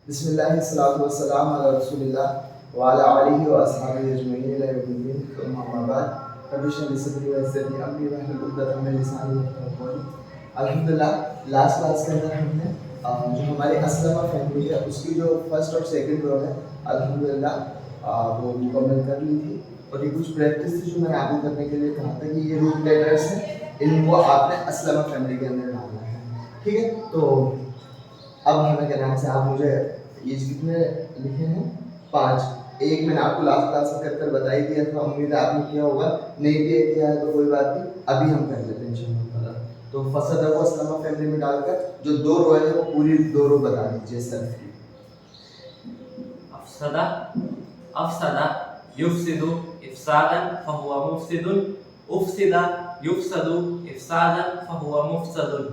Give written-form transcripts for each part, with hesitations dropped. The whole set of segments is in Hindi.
बिस्मिल्लाहिस्सलातु वस्सलाम अला रसूलिल्लाह व अला आलिहि व अस्हाबिहि अजमईन इला यौमिद्दीन अम्मा बाद रब्बि इश्रह ली सदरी व यस्सिर ली अमरी वहलुल उक़दतम मिन लिसानी यफ़क़हू क़ौली। अल्हम्दुलिल्लाह, लास्ट क्लास के अंदर हमने जो हमारी अस्लमा फैमिली है उसकी जो फर्स्ट और सेकंड रो है अल्हम्दुलिल्लाह वो मुकम्मल कर ली थी। और ये कुछ प्रैक्टिस थी जो मैंने आपको करने के लिए कहा था कि ये रूट लेटर्स हैं, इनको आपने अस्लमा फैमिली के अंदर डालना है। ठीक है, तो अब हमें क्या नाम से आप मुझे ये कितने लिखे हैं? 5। एक मैंने आपको लास्ट क्लास में कर बताई दिया था, उम्मीद है आपने किया होगा। नहीं भी किया है तो कोई बात नहीं, अभी हम कर लेते हैं इंशाअल्लाह। तो फसद को अस्लमा फैमिली में डालकर जो दो रो है वो पूरी दो रो बता दीजिए सर। अफसदा अफसदा युफसिदु इफसादन फहुवा मुफसिदुन उफसिदा युफसदु इफसादन फहुवा मुफसदुन।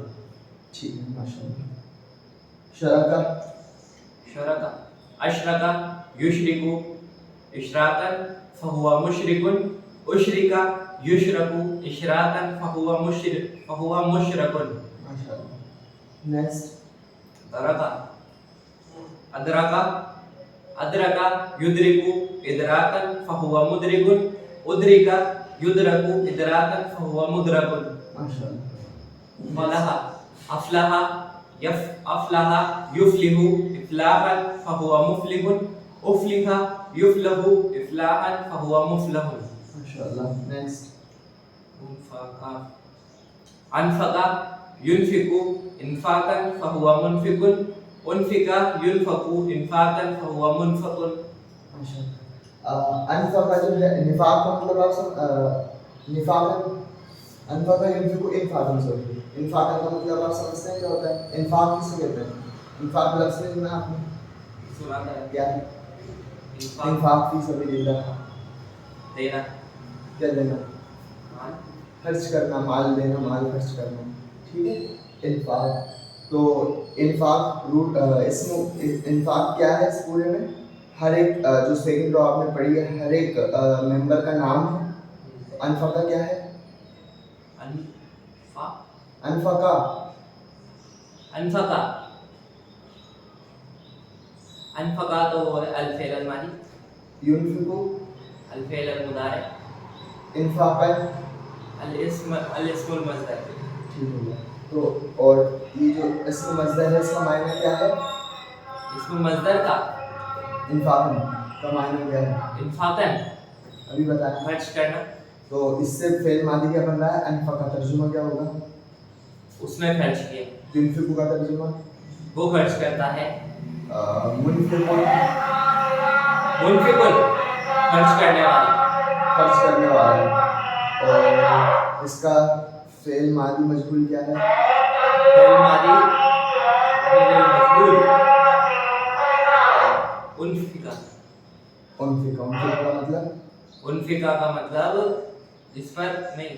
ठीक है, माशाअल्लाह। शरका शरका अशरका युशरिकु इशराकन फहुवा मुशरिकुन उशरिका युशरकु इशराकन फहुवा मुशरकुन। माशाअल्लाह। नेक्स्ट दरका अदरका अदरका युद्रिकु इदराकन फहुवा मुद्रिकुन उद्रिका युद्रकु इदराकन फहुवा मुद्रकुन। माशाअल्लाह। फलहा अफलहा अफलहा युफ्लिहु इफलाहन फहुवा मुफ्लिहुन उफ्लिहा युफ्लहु इफलाहन फहुवा मुफ्लहुन। माशाअल्लाह। नेक्स्ट उनफाका अनफका युनफिकु इनफाकन फहुवा मुनफिकुन उनफिका युनफकु इनफाकन फहुवा मुनफकुन। माशाअल्लाह। अनफका जो है निफाक का मतलब आप निफाकन अनफका युनफिकु इनफाकन सॉरी इनफाकन का मतलब आप समझते हैं क्या होता है? इनफाक किसे कहते हैं? इनफाक लफ्ज़ में आपने सुना था क्या है? इनफाक फी सबीलिल्लाह, देना क्या देना? माल खर्च करना, माल देना, माल खर्च करना। ठीक है, इनफाक। तो इनफाक रूट इसमें इनफाक क्या है? इस पूरे में हर एक जो सेकंड रो आपने पढ़ी है हर एक मेंबर का नाम है। अनफका क्या है? अनफा अनफका अनफका अनफका तो अल-फ़िल अल-मादी, युनफिकु अल-फ़िल अल-मुदारि, इनफाकन अल-इस्मुल मज़दर। ठीक हो गया। तो और ये जो इसम मज़दर है इसका मायना क्या है? इस्मुल मज़दर का इनफाकन का मायना क्या है? इन्फाकन अभी बताया। खर्च करना। तो इससे फेल मादी क्या बन रहा है? अनफा का तर्जुमा क्या होगा? उसने खर्च किया। युनफिकु का तर्जुमा वो खर्च करता है। मुनफिकुन मुनफिकुन खर्च करने वाला। खर्च करने वाला। और इसका फेल मादी मजबूर क्या है? फेल मादी मजबूर उनफिका। उनफिका उनफिका का मतलब? उनफिका का मतलब जिस पर नहीं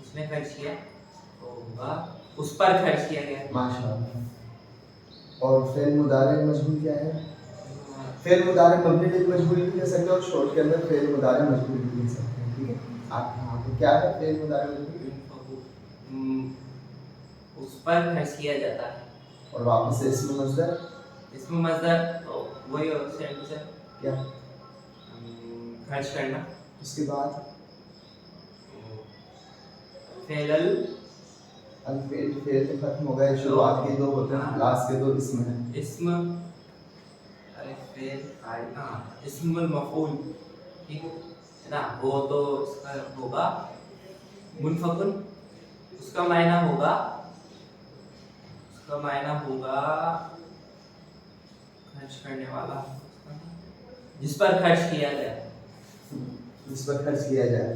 उसने खर्च किया तो होगा उस पर खर्च किया गया। माशाअल्लाह। और फेल मुदारे मजबूर क्या है? फेल मुदारे मबनी लिल मजबूर भी कह सकते हैं और शॉर्ट के अंदर फेल मुदारे मजबूर भी कह सकते हैं। ठीक है, आप हाँ तो क्या है फेल मुदारे मजबूर? उस पर खर्च किया जाता है। और वापस से इस्म मज़दर? इस्म मज़दर तो वही सेम टू सेम क्या? खर्च करना। उसके बाद फेल अल फेल तो खत्म हो गया, शुरुआत के दो होते हैं, लास्ट के दो इस्म हैं। इस्म अरे फेल आना इस्मुल मफ़ऊल, ठीक है ना? वो तो इसका होगा मुनफकुन, उसका मायना होगा खर्च करने वाला, जिस पर खर्च किया गया। जिस पर खर्च किया जाए।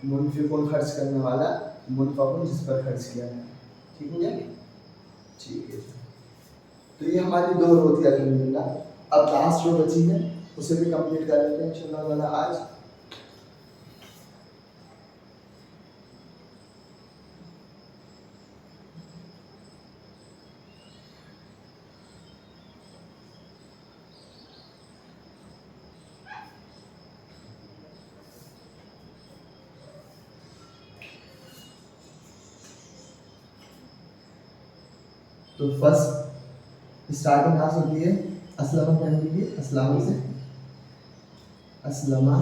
मुनफिकुन खर्च करने वाला, मुनफकुन जिस पर खर्च किया जाए। ठीक हो गया? ठीक है। तो ये हमारी दो रो थी अल्हम्दुलिल्लाह। अब लास्ट रो बची है, उसे भी कंप्लीट कर लेते हैं इंशाअल्लाह वाला आज। तो फर्स्ट स्टार्टिंग कहाँ से होती है? अस्लमा फैमिली की, अस्लमा से, अस्लमा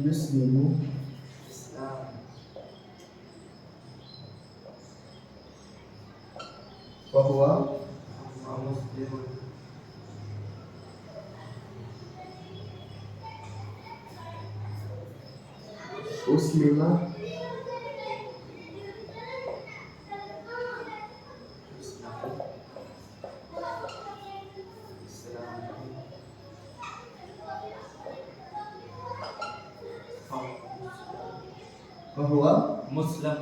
युस्लिमु, वहुवा उस्लिमा वहुवा मुस्लिम।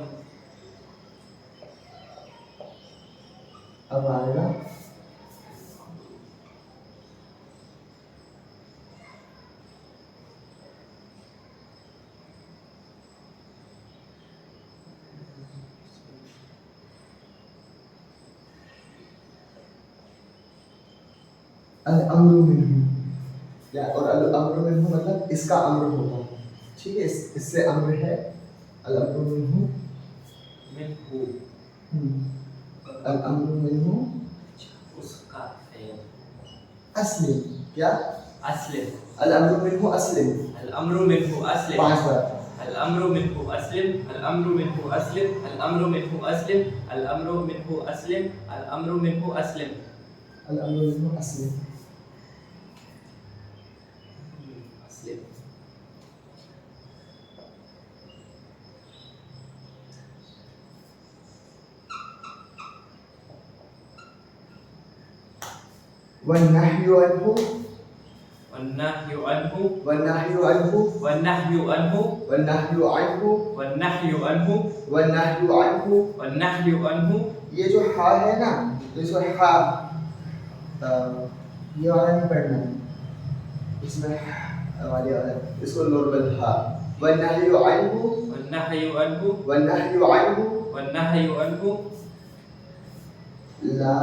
अब आएगा अल अम्रु मिन्हु, या और अल अम्रु मिन्हु मतलब इसका अम्र होगा, ठीक है, इससे अम्र है, अल अम्रु मिन्हु, अल अम्रु मिन्हु उसका है अस्लिम, क्या? अस्लिम। अल अम्रु मिन्हु अस्लिम, अल अम्रु मिन्हु अस्लिम। 5 बार। अल अम्रु मिन्हु अस्लिम, अल अम्रु मिन्हु अस्लिम, अल अम्रु मिन्हु अस्लिम, अल अम्रु मिन्हु अस्लिम, अल अम्रु मिन्हु अस्लिम। अल अम्रु मिन्हु अस्लिम। अस्लिम। वन्नहयु अन्हु, वन्नहयु अन्हु, वन्नहयु अन्हु, वन्नहयु अन्हु, वन्नहयु अन्हु, वन्नहयु अन्हु, वन्नहयु अन्हु। वन्नहयु अन्हु। ये जो हा है ना, तो इसको हा ये वाला नहीं पढ़ना है, इसमें वाली वाला, इसको नॉर्मल हा। वन्नहयु अन्हु, वन्नहयु अन्हु, वन्नहयु अन्हु, वन्नहयु अन्हु। ला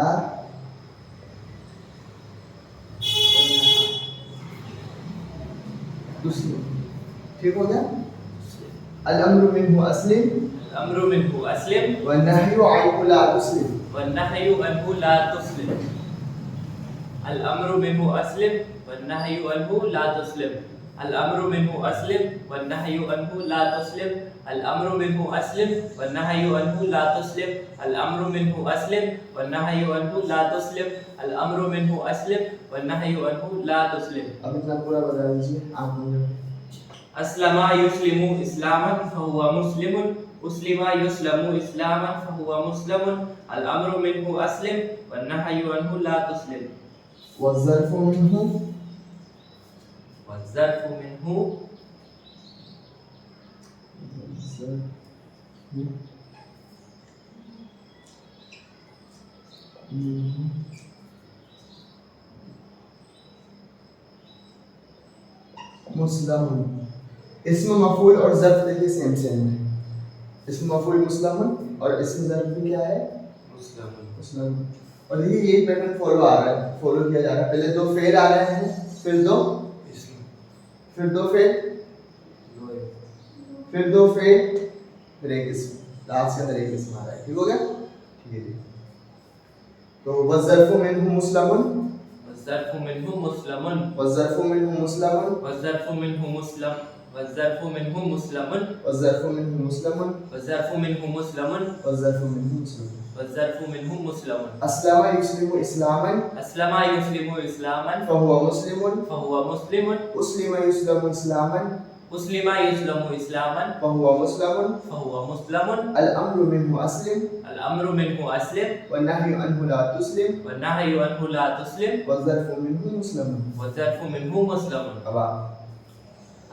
दूसरी, ठीक हो गया? अल अम्रु मिन्हु अस्लिम, अल अम्रु मिन्हु अस्लिम, वन्नहयु अन्हु ला तुस्लिम। वन्नहयु अन्हु ला तुस्लिम। अल अम्रु मिन्हु अस्लिम, वन्नहयु अन्हु ला तुस्लिम। अल अम्रु मिन्हु अस्लिम, वन्नहयु अन्हु ला तुस्लिम। अल अम्रु मिन्हु अस्लिम, वन्नहयु अन्हु ला तुस्लिम। अल अम्रु मिन्हु अस्लिम, वन्नहयु अन्हु ला तुस्लिम। अल अम्रु मिन्हु अस्लिम, वन्नहयु अन्हु ला तुस्लिम। अब इतना पूरा बता दीजिए आप मुझे। अस्लमा युस्लिमु इस्लामन फहुवा मुस्लिमुन, उस्लिमा युस्लमु इस्लामन फहुवा मुस्लिमुन। अल अम्रु मिन्हु अस्लिम, वन्नहयु अन्हु ला तुस्लिम। वज़्ज़र्फ़ु मिन्हु, वज़्ज़र्फ़ु मिन्हु, मुस्लमुन। इस्म मफ़ूल और ज़र्फ़ देखिए सेम सेम है। इस्म मफ़ूल मुस्लमुन और इस्म ज़र्फ़ भी क्या है? मुस्लिमुन। मुस्लमुन। और देखिए ये पैटर्न फॉलो आ रहा है, फॉलो किया जा रहा है। पहले 2 फेल आ रहे हैं, फिर 2 इस्म, फिर 2 फेल, फिर 2 फेल, फिर एक इस्म, लास्ट के अंदर एक इस्म आ रहा है। ठीक हो गया? ठीक है जी। तो वज़्ज़र्फ़ु मिन्हु मुस्लमुन, वज़्ज़र्फ़ु मिन्हु मुस्लिमुन, वज़्ज़र्फ़ु मिन्हु मुस्लमुन, वज़्ज़र्फ़ु मिन्हु मुस्लिम, वज़्ज़र्फ़ु मिन्हु मुस्लिमुन, वज़्ज़र्फ़ु मिन्हु मुस्लमुन, वज़्ज़र्फ़ु मिन्हु मुस्लिमुन, वज़्ज़र्फ़ु मिन्हु मुस्लमुन। वज़्ज़र्फ़ु मिन्हु मुस्लिमुन। अस्लमा युस्लिमु इस्लामन, अस्लमा युस्लिमु इस्लामन फहुवा मुस्लिमुन, फहुवा मुस्लिमुन। उस्लिमा युस्लिमु इस्लामन, उस्लिमा युस्लिमु इस्लामन फहुवा मुस्लिमुन। फहुवा मुस्लिमुन। अल अम्रु मिन्हु अस्लिम, अल अम्रु मिन्हु अस्लिम, वन्नहयु अन्हु ला तुस्लिम, वन्नहयु अन्हु ला तुस्लिम। वज़्ज़र्फ़ु मिन्हु मुस्लमुन। वज़्ज़र्फ़ु मिन्हु मुस्लिमुन। अब आप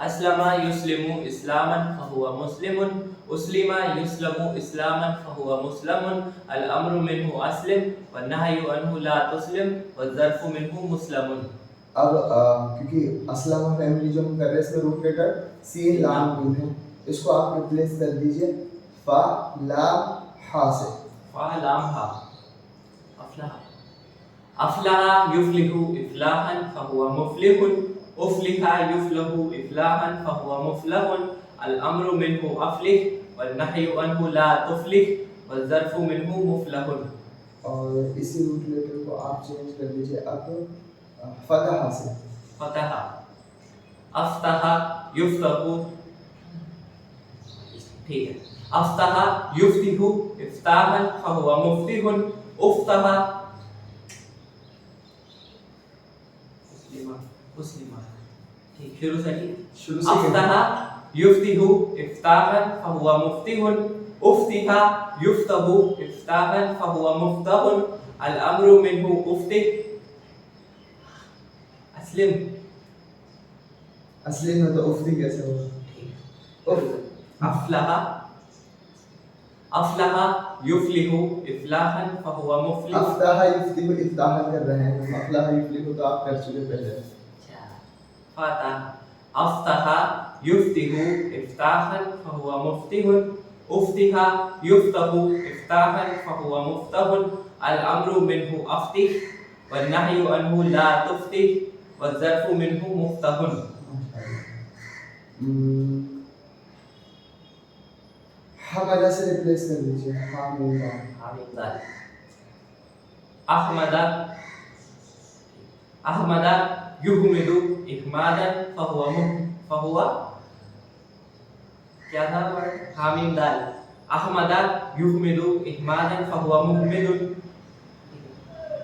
अस्लमा युस्लिमु इस्लामन फहुवा मुस्लिमुन, उस्लिमा युस्लिमु इस्लामन फहुवा मुस्लिमुन। अल अम्रु मिन्हु अस्लिम, वन्नहयु अन्हु ला तुस्लिम, वज़्ज़र्फ़ु मिन्हु मुस्लिमुन। अब क्योंकि अस्लमा फैमिली जो हम कर रहे हैं इसमें रूट लेटर सीन लाम मीम है, इसको आप रिप्लेस कर दीजिए फा लाम हा से। फा लाम हा। अफलाह। अफलाह युफ्लिहु इफ्लाहन फहुवा मुफ्लिहुन, उफ्लिहा युफ्लहु इफ्लाहन फहुवा मुफ्लहुन। अल अम्रु मिन्हु अफ्लिह, वन्नहयु अन्हु ला तुफ्लिह वज़्ज़र्फ़ु मिन्हु मुफ़लहुन। और इसी रूट लेटर को आप चेंज कर दीजिए अब फतहा से। फतहा अफ्तहा युफ्तहु, ठीक है। अफ्तहा युफ्तिहु इफ्ताहन फहुवा मुफ्तिहुन, उफ्तहा मुस्लिमा, ठीक, शुरू से अफ्तहा युफ्तिहु इफ्ताहन फहुवा मुफ्तिहुन, उफ्तिहा युफ्तहु इफ्ताहन फहुवा मुफ्तहुन, अल अम्रु मिन्हु उफ्तिह। अस्लिम असली में तो उफ्ती कैसे होगा? अफ्लहा अफ्लहा युफ्लिहु इफ्लाहन फहुवा मुफ्लिह। अफ्ताहा युफ्तिहु इफ्ताहन कर रहे हैं हम, अफ्लाहा युफ्लिहु तो आप कर चुके पहले। अच्छा, फतह अफ्तहा युफ्तिहु इफ्ताहन फहुवा मुफ्तिहुन, उफ्तिहा युफ्तहु इफ्ताहन फहुवा मुफ्तहुन, अल अम्रु मिन्हु अफ्तिह वन्नहयु अन्हु ला तुफ्तिह वज़्ज़र्फ़ु मिन्हु मुफ्तहुन। हमदा से रिप्लेस कर दीजिए हामिदा। अहमदा अहमदा युहमिदु इहमादन फहुवा क्या था वर्ड? हामिम दाल। अहमदा युहमिदु इहमादन फहुवा मुहमिदुन,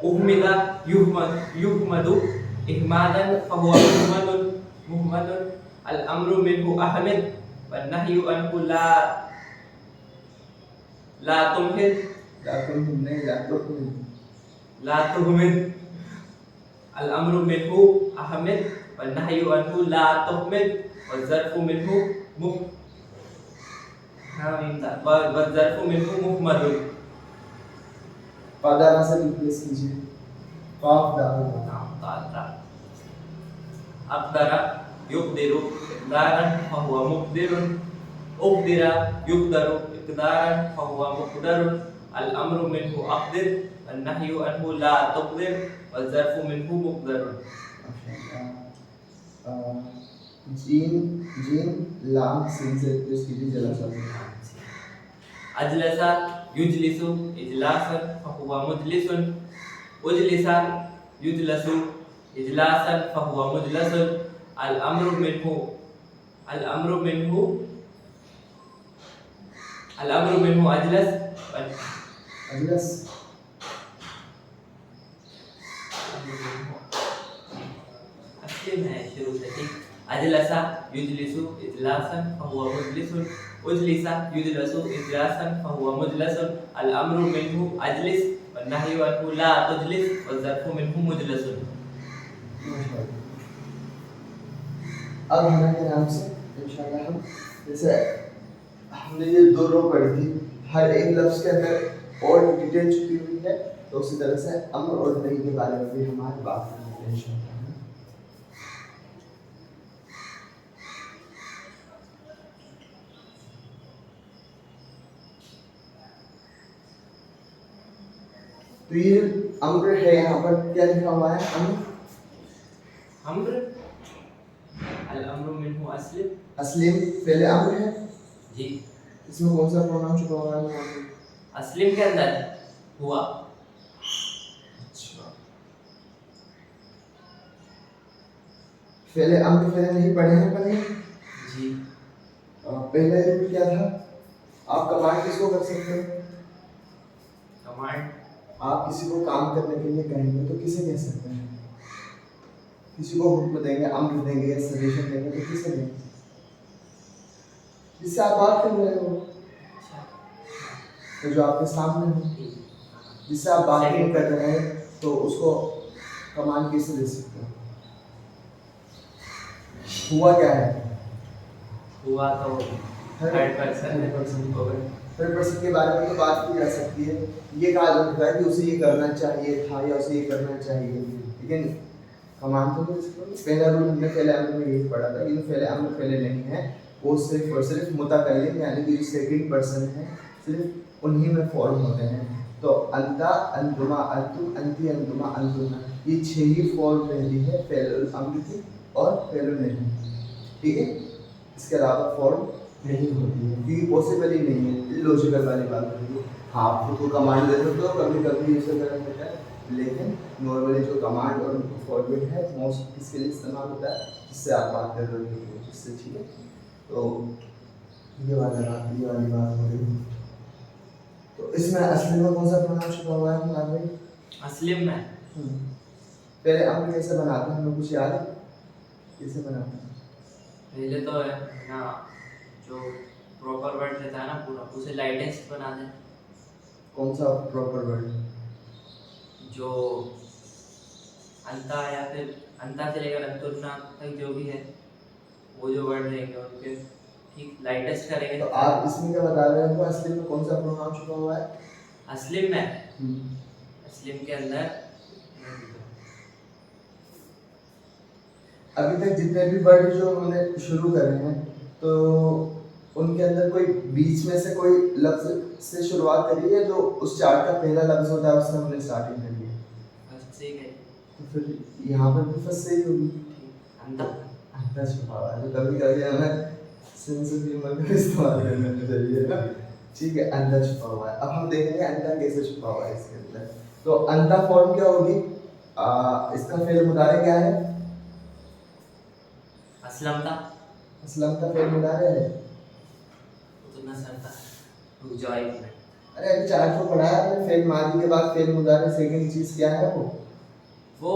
उहमिदा युहमदु इहमादन फहुवा मुहमदुन, अल अम्रु मिन्हु अहमिद वन्नहयु अन्हु ला तुमहिद ला तुहमिद, अल अम्रु मिन्हु अहमिद वन्नहयु अन्हु ला तुहमिद वज़्ज़र्फ़ु मिन्हु मुहमदुन। पदारा से रिप्लेस कीजिए काफ दाल। अक़दरा युक़दिरु इक़दारन फहुवा मुक़दिरुन, उक़दिरा युक़दरु इक़दारन फहुवा मुक़दरुन, अल अम्रु मिन्हु अक़दिर वन्नहयु अन्हु ला तुक़दिर वज़्ज़र्फ़ु मिन्हु मुक़दरुन। जीम लाम सीन से रिप्लेस कीजिए जलसा। अजलसा युजलिसु इजलासन फहुवा मुजलिसुन, उजलिसा युजलसु इजलासन फहुवा मुजलसुन, अल अम्रु मिन्हु अजलस अस्लिम है शुरू से, ठीक। अजलसा युजलिसु इजलासन फहुवा मुजलिसुन, उजलिसा युजलसु इजलासन फहुवा मुजलसुन, अल अम्रु मिन्हु अजलिस वन्नहयु अन्हु ला तुजलिस वज़्ज़र्फ़ु मिन्हु मुजलसुन। अब हमारे नाम से इंशाल्लाह हम जैसे हमने ये दो रो पढ़ी थी, हर एक लफ्ज़ के अंदर और डिटेल छुपी हुई है, तो उसी तरह से अम्र और नही के बारे में भी हमारी बात करेंगे इंशाल्लाह। तो ये अम्र है, यहाँ पर क्या लिखा हुआ है? अम्र अल अम्रु मिन्हु अस्लिम, अस्लिम पहले अम्र है जी। इसमें कौन सा प्रोनाउन छुपा हुआ है? अस्लिम के अंदर हुआ। अच्छा, पहले अम्र पहले नहीं पढ़े हैं पहले जी। पहले रूल क्या था? आप कमांड किसको कर सकते हो? कमांड आप किसी को काम करने के लिए कहेंगे तो किसे कह सकते हैं? किसी को हुक्म देंगे, अम्र देंगे या सजेशन देंगे तो किसे देंगे? जिससे आप बात कर रहे हो, तो जो आपके सामने हो, जिससे आप बात नहीं कर रहे हैं तो उसको कमांड कैसे दे सकते हो? हुआ क्या है? हुआ तो थर्ड पर्सन के बारे में तो बात की जा सकती है। ये कहा जा सकता है कि उसे ये करना चाहिए था या उसे ये करना चाहिए, लेकिन कमांड तो नहीं सकते। पहला रूल हमने पहले अम्र में यही पढ़ा था कि जो पहले अम्र पहले नहीं है वो सिर्फ और सिर्फ मुतकल्लिम यानी कि जो सेकंड पर्सन है सिर्फ उन्हीं में फॉर्म होते हैं। तो अंता, अंतुमा, अंतुम, अंती, अंतुमा, अंतुना, ये 6 ही फॉर्म रहती है पहले अम्र की और पहले नहीं, ठीक है। इसके अलावा फॉर्म नहीं होती है, क्योंकि पॉसिबल ही नहीं है, इलॉजिकल वाली बात होती है। हाँ, आप खुद को कमांड दे सकते हो, कभी कभी यूज करना होता है, लेकिन नॉर्मली जो कमांड और फॉरवर्ड है मोस्ट इसके लिए इस्तेमाल होता है जिससे आप बात कर रहे हो जिससे, ठीक है। तो ये वाली बात हो रही। तो इसमें असली में कौन सा प्रोनाउन छुपा हुआ है मुराद भाई? असली में पहले अम्र कैसे बनाते हैं, हमें कुछ याद है कैसे बनाते हैं? पहले तो है ना, जो प्रॉपर वर्ड रहता है ना पूरा, उसे लाइटेस्ट बना दें। कौन सा प्रॉपर वर्ड? जो अंता या फिर अंता से लेकर अंतुरना तक जो भी है, वो जो वर्ड रहेंगे उनके ठीक लाइटेस्ट करेंगे। तो आप इसमें क्या बता रहे हो, असली में कौन सा प्रोनाउन छुपा हुआ है? असलिम में असलिम के अंदर अभी तक जितने भी वर्ड जो हमने शुरू करे हैं, तो उनके अंदर कोई बीच में से कोई लफ्ज से शुरुआत करी है, जो उस चार्ट का पहला लफ्ज होता है उससे हमने स्टार्टिंग करी है? फर्स्ट से है। तो फिर यहाँ पर भी फर्स्ट से ही होगी। अंदर छुपा हुआ है, तो कभी कभी हमें सेंस ऑफ ह्यूमर का इस्तेमाल करना चाहिए ना, ठीक है। अंदर छुपा हुआ है, अब हम देखेंगे अंदर कैसे छुपा हुआ है इसके अंदर। तो अंदर फॉर्म क्या होगी? इसका फेल मुदारे क्या है? असलम का फेल मुदारे है। उतना सरता रुक जाओ एक मिनट। अरे अभी चार्ट को पढ़ाया आपने, फेल मादी के बाद फेल मुदारे सेकंड चीज क्या है? वो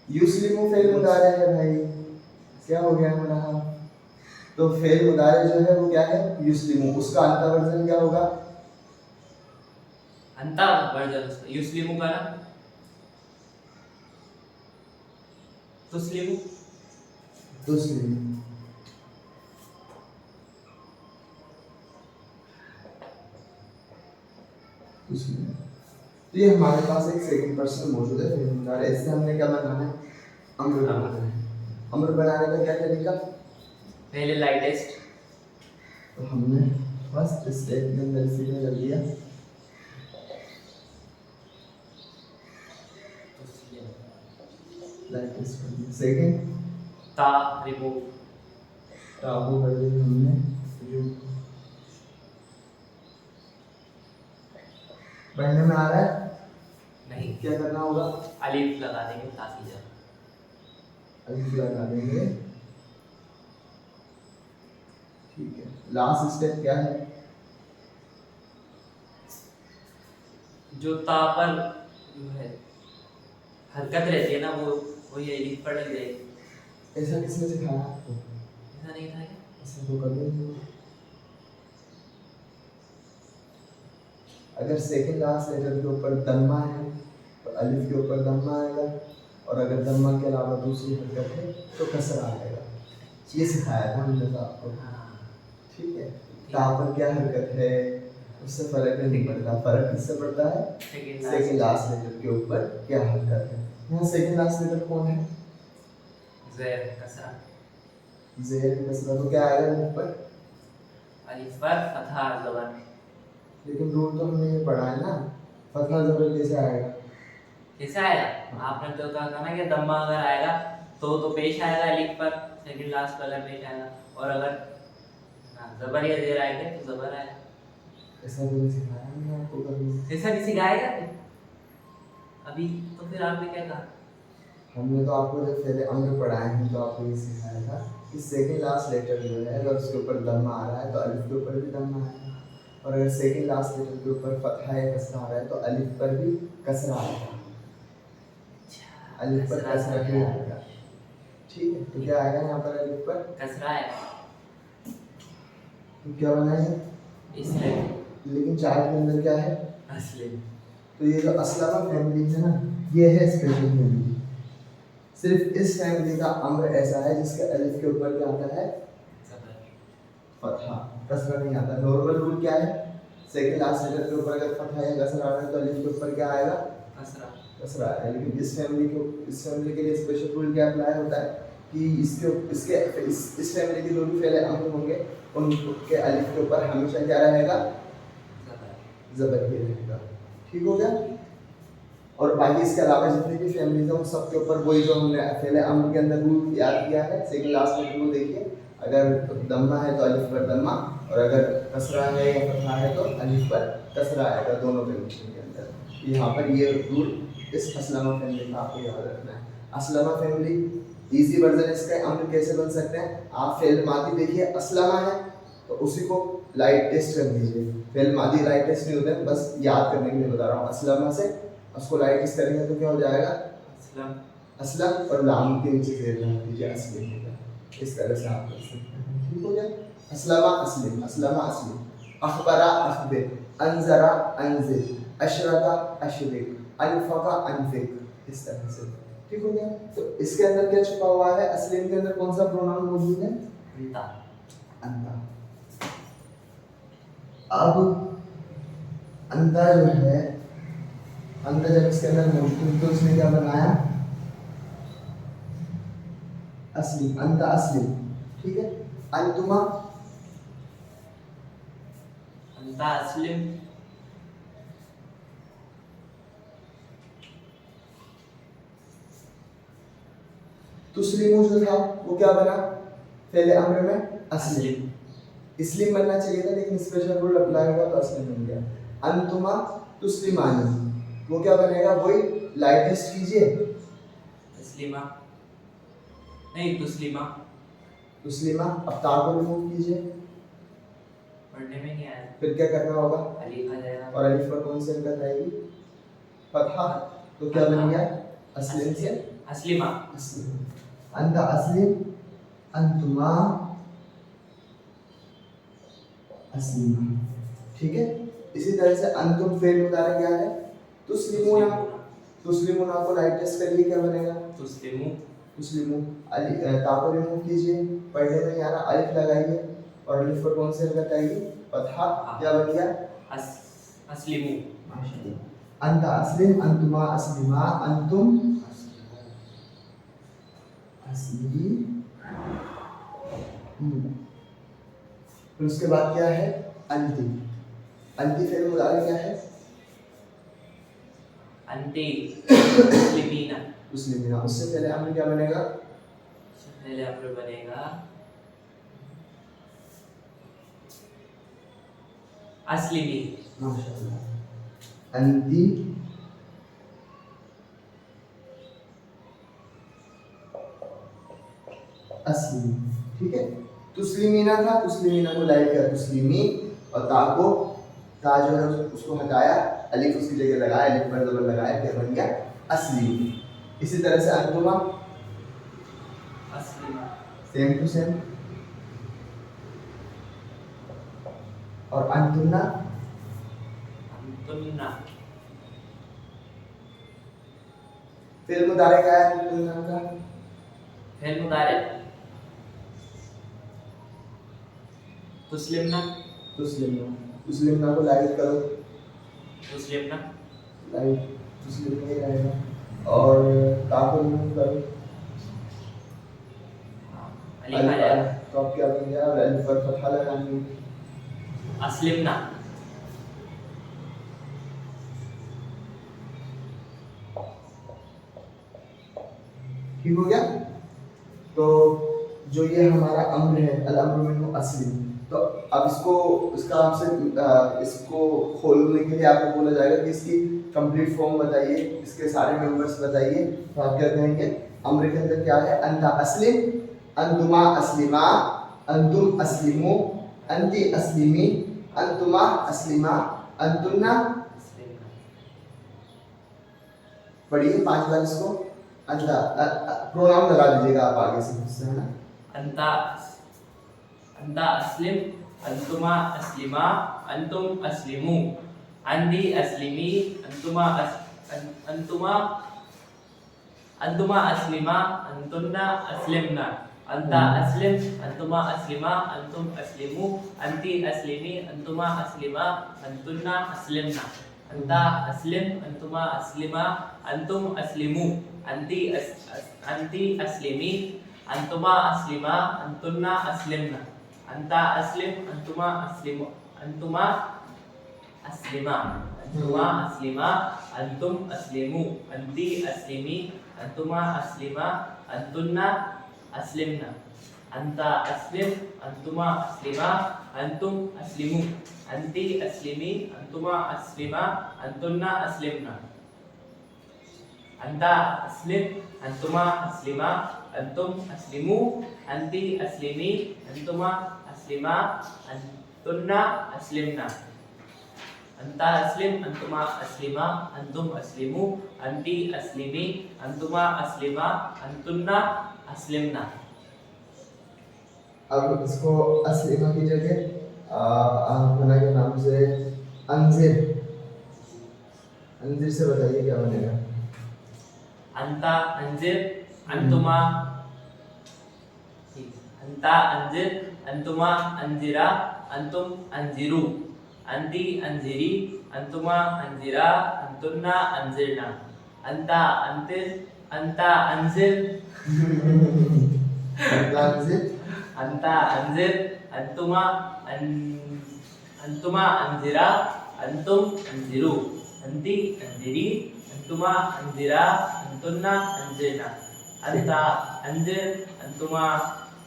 युस्लिमु फेल मुदारे है भाई, क्या हो गया हमारा? तो फेल मुदारे जो है वो क्या है? युस्लिमु। उसका अंता वर्जन क्या होगा? अंता वर्जन उसका युस्लिमु का ना, तुस्लिमु तुस्लिमु। तो ये हमारे पास एक सेकंड पर्सन मौजूद है फेल मुदारे, इससे हमने क्या बनाना है? अम्र बनाना है। अम्र बनाने का क्या तरीका? पहले लाइटेस्ट, तो हमने फर्स्ट स्टेप के अंदर सीखने कर दिया। लाइटेस्ट कर दिया। सेकंड ता रिमूव, टाबू कर दिया हमने। पढ़ने में आ रहा है? नहीं, क्या करना होगा? अलिफ लगा देंगे ताकि जा, अलिफ लगा देंगे, ठीक है। लास्ट स्टेप क्या है? जो ता पर जो है हरकत रहती है ना, वो ये अलिफ पर लग जाएगी। ऐसा किसने सिखाया आपको? ऐसा नहीं था क्या? ऐसा तो कभी नहीं हुआ। अगर सेकंड लास्ट लेटर के ऊपर दम्मा है तो अलिफ के ऊपर दम्मा आएगा, और अगर दम्मा के अलावा दूसरी हरकत है तो कसरा आएगा। ये सिखाया था हमने तो आपको, ठीक है। ता पर क्या हरकत है उससे फर्क नहीं पड़ता, फर्क किससे पड़ता है? सेकंड लास्ट लेटर के ऊपर क्या हरकत है। यहाँ सेकंड लास्ट लेटर कौन है? ज़ेर कसरा, ज़ेर कसरा, तो क्या आएगा ऊपर? अलिफ पर फतहा ज़बर। लेकिन रूल तो हमने ये पढ़ा है ना, फतहा ज़बर कैसे आएगा? कैसे आएगा? आपने तो कहा था ना कि दम्मा अगर आएगा तो पेश आएगा अलिफ पर, सेकंड लास्ट पर अगर पेश आएगा, और अगर ज़बर या ज़ेर आएगा तो ज़बर आएगा। ऐसा तो नहीं सिखाया हमने आपको कभी। ऐसा नहीं सिखाएगा अभी, तो फिर आपने क्या कहा? हमने तो आपको जब पहले अम्र पढ़ाए हैं तो आपको ये सिखाया था कि सेकंड लास्ट लेटर जो है अगर उसके ऊपर दम्मा आ रहा है तो अलिफ के ऊपर भी दम्मा आएगा, और अगर सेकंड लास्ट लेटर के ऊपर फतहा या कसरा आ रहा है तो अलिफ पर भी कसरा आएगा। अलिफ पर कसरा ही आएगा, ठीक है। तो क्या आएगा यहाँ पर? अलिफ पर कसरा आएगा। तो क्या बनाएंगे? इसलिए लेकिन चार्ट के अंदर क्या है? असलिम। तो ये जो असलमा फैमिली है ना, ये है स्पेशल फैमिली। सिर्फ इस फैमिली का अम्र ऐसा है जिसके अलिफ के ऊपर क्या आता है? फतहा, कसरा नहीं आता। नॉर्मल रूल क्या है? सेकंड लास्ट लेटर के ऊपर अगर फतहा या कसरा आ रहा है तो अलिफ के ऊपर क्या आएगा? कसरा आएगा। लेकिन इस फैमिली के लिए स्पेशल रूल क्या अप्लाई होता है कि इस फैमिली के जो भी फेले अम्र होंगे उनके अलिफ के ऊपर हमेशा क्या रहेगा? ज़बर ही रहेगा, ठीक हो गया। और बाकी इसके अलावा जितनी भी फैमिलीज हैं उन सब के ऊपर वही जो हमने पहले अम्र के अंदर रूल याद किया है, सेकंड लास्ट लेटर को देखिए अगर दम्मा है तो अलिफ पर दम्मा, और अगर कसरा है या फतहा है तो अलिफ पर कसरा आएगा दोनों कंडीशन के अंदर। यहाँ पर ये रूल इस असलमा फैमिली का आपको याद रखना है। असलमा फैमिली इजी वर्जन इसका अमर कैसे बन सकते हैं, आप फेल मादी देखिए असलमा है तो उसी को लाइट टेस्ट कर दीजिए। फेल मादी लाइट टेस्ट नहीं होते हैं, बस याद करने के लिए बता रहा हूँ। असलमा से उसको लाइट टेस्ट करेंगे तो क्या हो जाएगा, असलम। असलम, और लाम के नीचे जेर लगा दीजिए असलिम होगा। इस तरह से आप कर सकते हैं, ठीक हो गया। असलमा असलिम, असलमा असलिम, अखबरा अखबिर, अनजरा अनजिर, अशरका अशरिक, अनफका अनफिक, इस तरह से, ठीक हो गया। तो इसके अंदर क्या छुपा हुआ है, असलिम के अंदर कौन सा प्रोनाउन मौजूद है, अंता। अंता। अब अंता जो है, अंता जब इसके अंदर मौजूद तो उसने क्या बनाया, असलिम, अंता असलिम, ठीक है। अंतुमा, अंता असलिम, तुस्लिमु जो था वो क्या बना, पहले अम्र में असलिम, इसलिम बनना चाहिए था लेकिन स्पेशल रूल अप्लाई हुआ तो असलिम बन गया। अंतुमा तुस्लिमानी, वो क्या बनेगा, वही लाइट टेस्ट कीजिए, तस्लीमा, नहीं तुस्लीमा, तुस्लिमा। अब ता को रिमूव कीजिए, पढ़ने में नहीं आया, फिर क्या करना होगा, अलीफ आ जाएगा, और अलिफ पर कौन सी हरकत आएगी, फतहा, तो क्या बन गया, असलिम से असलिमा, असलिम। अंता असलिम, अंतुमा असलिमा, ठीक है। इसी तरह से अंतुम फेल मुदारे क्या है, तुस्लिमुना, तुस्लिमुना को लाइट टेस्ट करिए क्या बनेगा, तुस्लिमु, तुस्लिमु। ता को रिमूव कीजिए, पढ़ने में नहीं आ रहा, अलिफ लगाइए, और अलिफ पर कौन सी हरकत आएगी, फतहा, क्या बन गया, असलिमु, माशाअल्लाह। अंता असलिम, अंतुमा असलिमा, अंतुम असली। फिर उसके बाद क्या है, अंति, अंति फेल मुदारे क्या है, अंती मुस्लिमीना, मुस्लिमीना। उससे पहले अम्र क्या बनेगा, पहले अम्र बनेगा अस्लिमी, माशाअल्लाह। अंति असली, ठीक है। तुस्लिमीना था, तुस्लिमीना को लाइट किया तुस्लिमी, और ता को, ता जो है उसको हटाया, अलिफ उसकी जगह लगाया, अलिफ पर जबर लगाया, क्या बन गया, असली। इसी तरह से अंतुमा, अस्लिमा, सेम टू सेम, और अंतुन्ना, अंतुन्ना, फेल मुदारे का है अंतुन्ना का, फेल मुदारे तुस्लिमना, तुस्लिमना, तुस्लिमना को लाइट करो, तुस्लिमना, लाइट तुस्लिमना ही रहेगा, और ता को रिमूव करो, अलीफ आ जाएगा, तो अब क्या बन गया, अलिफ पर फतहा लगानी, अस्लिमना, ठीक हो गया। तो जो ये हमारा अम्र है, अल अम्र मिन्हु असली, तो अब इसको, इसका आपसे इसको खोलने के लिए आपको बोला जाएगा कि इसकी कंप्लीट फॉर्म बताइए, इसके सारे मेंबर्स बताइए। तो आप क्या कहेंगे, अम्र के अंदर क्या है, अंता अस्लिम, अंतुमा अस्लिमा, अंतुम अस्लिमु, अंती अस्लिमी, अंतुमा अस्लिमा, अंतुन्ना। अस्लिमना, पढ़िए 5 बार इसको। अंता, प्रोनाउन लगा दीजिएगा आप आगे से मुझसे, है ना। अंता, अंता अस्लिम, अंतुमा अस्लिमा, अंतुम अस्लिमु, अंदी अस्लिमी, अंतुमा अंतुमा, अंतुमा अस्लिमा, अंतुन्ना अस्लिमना, अंता अस्लिम, अंतुमा अस्लिमा, अंतुम अस्लिमु, अंती अस्लिमी, अंतुमा अस्लिमा, अंतुन्ना अस्लिमना, अंता अस्लिम, अंतुमा अस्लिमा, अंतुम अस्लिमु, अंती अस्लिमी, अंतुमा अस्लिमा, अंतुन्ना अस्लिमना, अंता अस्लिम, अंतुमा अस्लिमु, अंतुमा अस्लिमा, अंतुमा अस्लिमा, अंतुम अस्लिमु, अंती अस्लिमी, अंतुमा अस्लिमा, अंतुन्ना अस्लिमना, अंता अस्लिम, अंतुमा अस्लिमा, अंतुम अस्लिमू, अंती अस्लिमी, अंतुमा अस्लिमा, अंतुन्ना अस्लिमना। अंता अस्लिम, अंतुमा अस्लिमा, अंतुम अस्लिमू, अंती अस्लिमी, अंतुमा अस्लिमा, अंतुन्ना अस्लिमना। अंता अस्लिम, अंतुमा अस्लिमा, अंतुम अस्लिमू, अंती अस्लिमी, अंतुमा अस्लिमा, अंतुन्ना अस्लिमना। अब इसको अस्लिमा की जगह बना के नाम से अंजिर, अंजिर से बताइए क्या बनेगा। अंता अंजिर, अंतुमा, अंता अंजिर, अंतुमा अंजिरा, अंतुम अंजिरू, अंती अंजिरी, अंतुमा अंजिरा, अंतुन्ना अंजिरना। अंता अंतिर, अंता अंजिर, अंजिर, अंता अंजिर, अंतुमा अंतुमा अंजिरा, अंतुम अंजिरू, अंती अंजिरी, अंतुमा अंजिरा, अंतुन्ना अंजिरना। अंता अंजिर, अंतुमा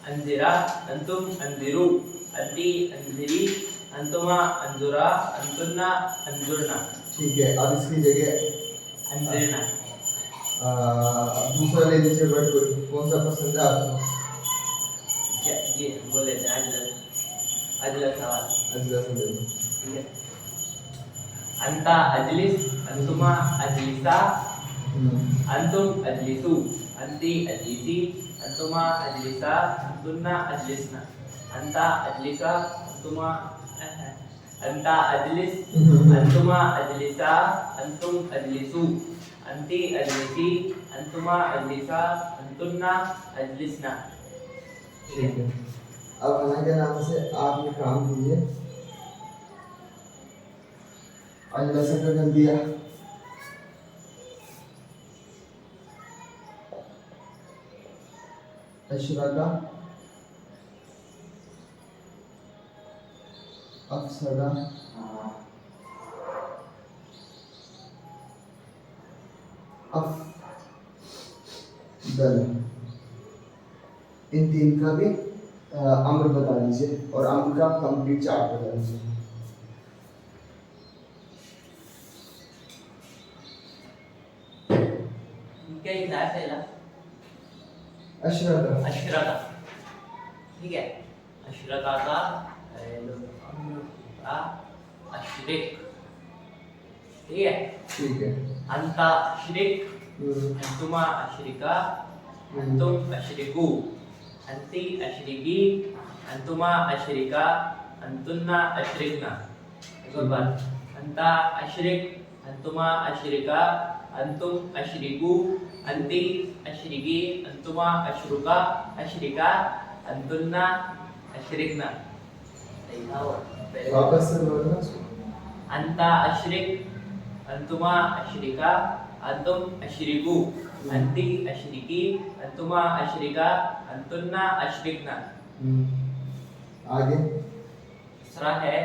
अंजिरा, अंतुम अंजिरू, अंती अंजिरी, अंतुमा अंजुरा, अंतुन्ना अंजुरना। ठीक है, अब इसकी जगह अंजिरना। अब दूसरा ले लीजिए वर्ड, कौन सा पसंद है आपको। ये बोले थे अगला अगला सवाल। अजला से ले लो। ठीक है। अंता अजलिस, अंतुमा अजलिसा, अंतुम अजलिसू, अंती अजलिसी, अंतुमा अजलिसा, अंतुन्ना अजलिसना। अंता अजलिसा, अंतुमा अंता अजलिस, अंतुमा अजलिसा, अंतुम अजलिसू, अंती अजलिसी, अंतुमा अजलिसा, अंतुन्ना अजलिसना। ठीक है, अब अना के नाम से आप ये काम कीजिए। अजला से कर दिया, अशरका, अफसदा, अफदल, इन तीन का भी अम्र बता दीजिए और अम्र का कंप्लीट चार्ट बता दीजिए। क्या क्लास है ना? अशरका, अशरका। ठीक है, अशरका का अशरिक। ठीक है, ठीक है। अंता अशरिक, अंतुमा अशरिका, अंतुम अशरिकू, अंती अशरिकी, अंतुमा अशरिका, अंतुन्ना अशरिकना। एक और बार, अंता अशरिक, अंतुमा अशरिका, अंतुम अशरिकू, अंती अशरिकी, अंतुमा अशरुका, अशरिका, अंतुन्ना अशरिकना। सही था वो। वापस से बोलना। अंता अशरिक, अंतुमा अशरिका, अंतुम अशरिकू, अंती अशरिकी, अंतुमा अशरिका, अंतुन्ना अशरिकना। आगे दूसरा है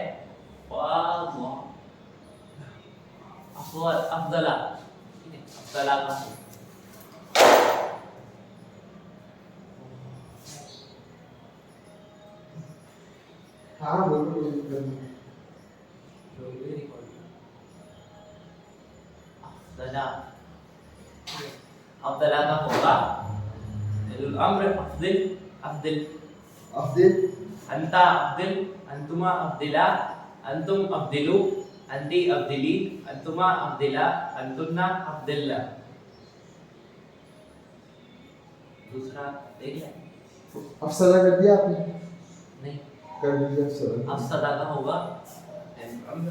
अफदला। अफदला का हाँ बोलो। अफदला, अफदला का होगा अम्र अफदिल, अफदिल, अफदिल, अंता अफदिल, अंतुमा अफदिला, अंतुम अफदिलू, अंती अफदिली, अंतुमा अफदिला, अंतुन्ना अफदिल्ला। दूसरा देख लिया? अफसदा कर दिया आपने? नहीं, कर दीजिए अफसदा। अफसदा का होगा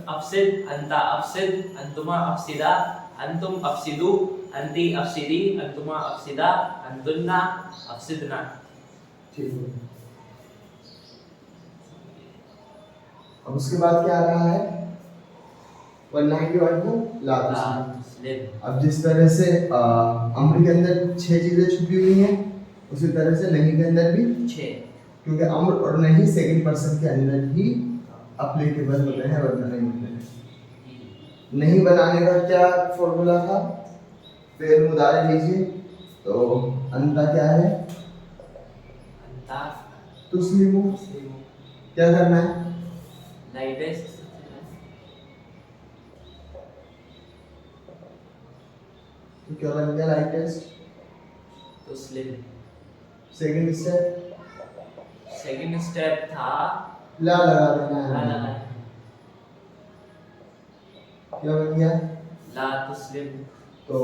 अफसिद, अंता अफसिद, अंतुमा अफसिदा, अंतुम अफसिदू, अंती अफसिदी, अंतुमा अफसिदा, अंतुन्ना अफसिदना। ठीक है, अब उसके बाद क्या आ रहा है? वन्नाही वाली ला तुस्लिम। अब जिस तरह से अम्र के अंदर 6 चीजें छुपी हुई हैं, उसी तरह से नहीं के अंदर भी 6, क्योंकि अम्र और नहीं सेकंड पर्सन के अंदर ही एप्लीकेबल होते हैं वरना नहीं होते हैं। नहीं बनाने का क्या फॉर्मूला था? फिर मुदारे लीजिए, तो अंता क्या है? अंता तुस्लिमु तुस्लिमु क्या करना है? लाइट है तो क्या बन गया लाइक टेस्ट? तुस्लिम। सेकंड स्टेप सेकंड स्टेप था ला लगा देना ला है। लगा क्या बन गया? ला तुस्लिम तो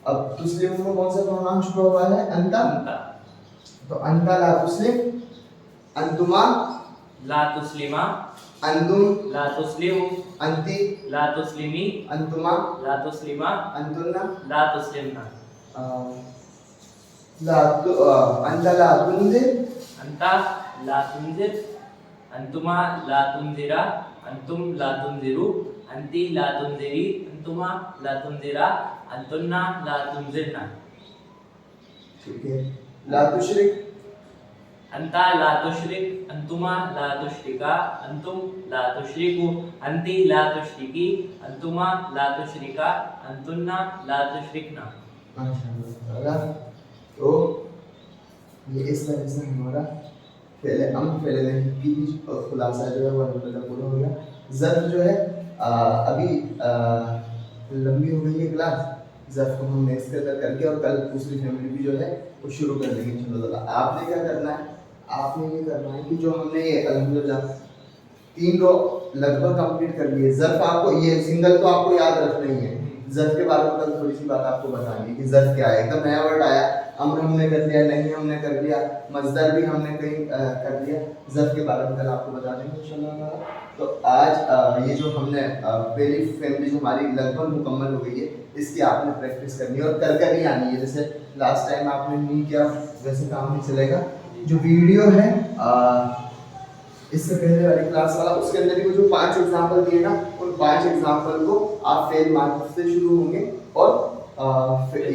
अब तुस्लिम में कौन सा प्रोनाउन छुपा हुआ है? अंता। अंता तो अंता ला तुस्लिम, अंतुमा ला तुस्लिमा अंतुम ला तुस्लिमु अंति ला तुस्लिमी अंतुमा ला तुस्लिमा अंतुन्ना ला तुस्लिमना अंता ला तुंदिर अंता ला तुंजिर अंतुमा ला तुंजिरा अंतुम ला तुंजिरु अंती ला तुंजिरी अंतुमा ला तुंजिरा अंतुन्ना ला तुंजिरना। ठीक है। ला तुशरिक अंता ला तुशरिक अंतुमा ला तुशरिका अंतुम ला तुशरिकु अंती ला तुशरिकी अंतुमा ला तुशरिका अंतुन्ना ला तुशरिकना। माशाअल्लाह। तो ये इस तरह से हमारा पहले की खुलासा जो है वो अल्हम्दुलिल्लाह पूरा हो गया। ज़र्फ जो है अभी लंबी हो गई है क्लास, ज़र्फ को हम नेक्स्ट के अंदर करके और कल दूसरी फैमिली भी जो है वो शुरू कर देंगे इंशाअल्लाह। आपने क्या करना है? आपने ये करना है कि जो हमने ये अल्हम्दुलिल्लाह 3 रो लगभग कंप्लीट कर लिए। ज़र्फ आपको ये सिंगल तो आपको याद रखना ही है। ज़र्फ के बारे में कल थोड़ी सी बात आपको बतानी है कि ज़र्फ क्या है। एकदम नया वर्ड आया, अम्र हमने कर लिया, नहीं हमने कर लिया, मज़दर भी हमने कहीं कर लिया। ज़र्फ के बारे में कल आपको बता देंगे इंशाअल्लाह। तो आज ये जो हमने पहली फैमिली जो हमारी लगभग मुकम्मल हो गई है, इसकी आपने प्रैक्टिस करनी है और कर कर ही आनी है। जैसे लास्ट टाइम आपने नहीं किया वैसे काम नहीं चलेगा। जो वीडियो है इससे पहले वाली क्लास वाला, उसके अंदर भी वो जो 5 एग्जाम्पल दिए ना, उन 5 एग्जाम्पल को आप फेल मार्क से शुरू होंगे और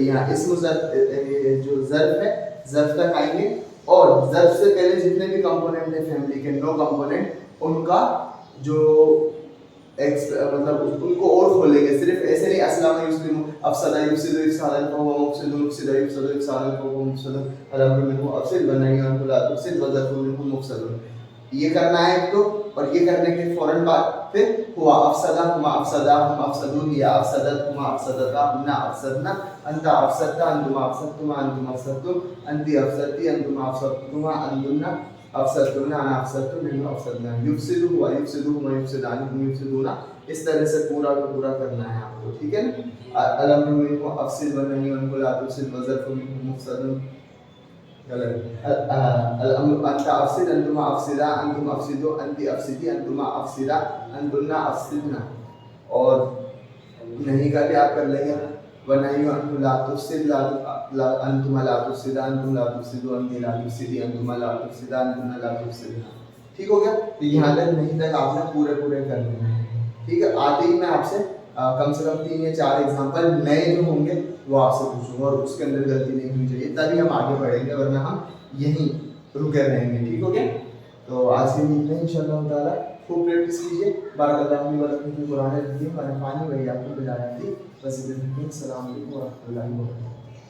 यहाँ इसमें जो ज़र्फ है ज़र्फ तक आएंगे और ज़र्फ से पहले जितने भी कंपोनेंट है फैमिली के 9 कंपोनेंट, उनका जो मतलब उनको और खोलेंगे। सिर्फ ऐसे नहीं अस्लाम युस्लिमु अफसदा युफसिदु इफसादन फहुव मुफसिदुन मुफसिदा युफसिदु इफसादन फहुव मुफसिदुन अल-अम्रु मिन्हु अफसिद व नह्यु अन्हु ला तुफसिद व ज़र्फु मिन्हु मुफसदुन। ये करना है तो, और ये करने के फौरन बाद फिर हुआ अफसदा हुमा अफसदा हम अफसदून या अफसदत हुमा अफसदता हुन्ना अफसदना अंता अफसदता अंतुमा अफसदतुमा अंतुम अफसदतुम अंती अफसदती अंतुमा अफसदतुमा अंतुन्ना अफसदतुना अना अफसदतु नह्नु अफसदना युफसिदु हुआ युफसिदु हुमा युफसिदानि हुम युफसिदूना। इस तरह से पूरा का पूरा करना है आपको, ठीक है ना। अल-अम्रु मिन्हु अफसिद व नह्यु अन्हु ला तुफसिद व ज़र्फु मिन्हु मुफसदुन अल-अम्रु अंता अफसिद अंतुमा अफसिदा अंतुम अफसिदु अंती अफसिदी अंतुमा अफसिदा अंतुन्ना अफसिदना। और नहीं का भी आप कर लेंगे व नह्यु अन्हु ला तुफसिद अंतुमा ला तुफसिदा अंतुम ला तुफसिदु अंती ला तुफसिदी अंतुमा ला तुफसिदा अंतुन्ना ला तुफसिदना। ठीक हो गया। तो यहाँ तक नहीं तक आपने पूरे करने हैं, ठीक है। आते ही मैं आपसे कम से कम 3 या 4 एग्जाम्पल नए जो होंगे वो आपसे पूछूंगा और उसके अंदर गलती नहीं होनी चाहिए, तभी हम आगे बढ़ेंगे, वरना हम यहीं रुके रहेंगे। ठीक हो गया। तो आज के लिए इतना इंशाअल्लाह ताला। खूब प्रैक्टिस कीजिए। बारकाल्लाहु फ़ी व लकुम फ़ी कुरानिल हकीम व नफ़अनी व इय्याकुम बिल आयाति व ज़िक्रिल हकीम। अस्सलामु अलैकुम व रहमतुल्लाहि व बरकातुहू।